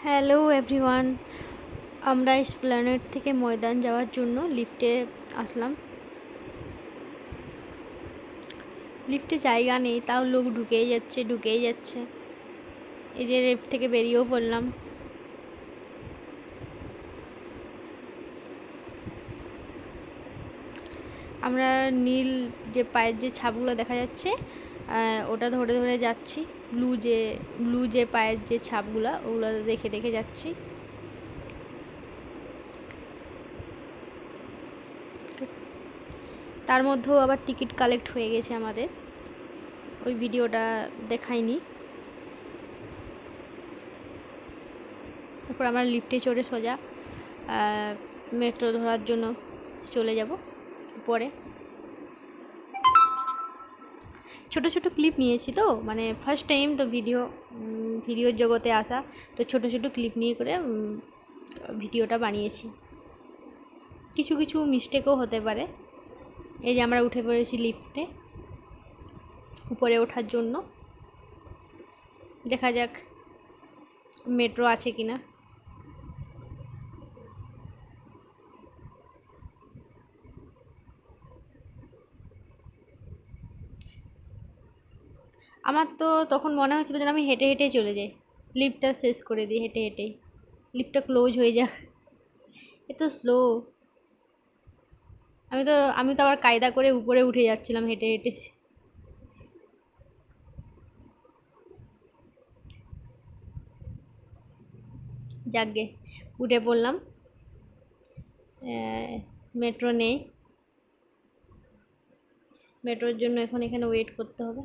Hello everyone, আমরা Esplanade থেকে ময়দান যাওয়ার জন্য লিফটে আসলাম। লিফটে জায়গা নেই, তাও লোক ঢুকেই যাচ্ছে। এই যে লিফট থেকে বেরিয়েও পড়লাম। আমরা নীল যে পায়ের যে ছাপগুলো দেখা যাচ্ছে ওটা ধরে ধরে যাচ্ছি। ব্লু যে পায়ের যে ছাপগুলো ওগুলো দেখে দেখে যাচ্ছি। তার মধ্যেও আবার টিকিট কালেক্ট হয়ে গেছে আমাদের, ওই ভিডিওটা দেখাইনি। তারপর আমরা লিফটে চড়ে সোজা মেট্রো ধরার জন্য চলে যাব উপরে। ছোট ছোট ক্লিপ নিয়েছি, তো মানে ফার্স্ট টাইম তো ভিডিওর জগতে আসা, তো ছোট ছোট ক্লিপ নিয়ে করে ভিডিওটা বানিয়েছি। কিছু কিছু মিস্টেকও হতে পারে। এই যে আমরা উঠে পড়েছি লিফটে উপরে ওঠার জন্য। দেখা যাক মেট্রো আছে কিনা। আমার তো তখন মনে হচ্ছিল যেন আমি হেঁটে হেঁটে চলে যাই, লিফটটা শেষ করে দিই হেঁটে হেঁটেই, লিফটটা ক্লোজ হয়ে যাক। এত স্লো। আমি তো আবার কায়দা করে উপরে উঠে যাচ্ছিলাম হেঁটে হেঁটে। যাকগে উঠে পড়লাম। মেট্রো নেই, মেট্রোর জন্য এখন এখানে ওয়েট করতে হবে।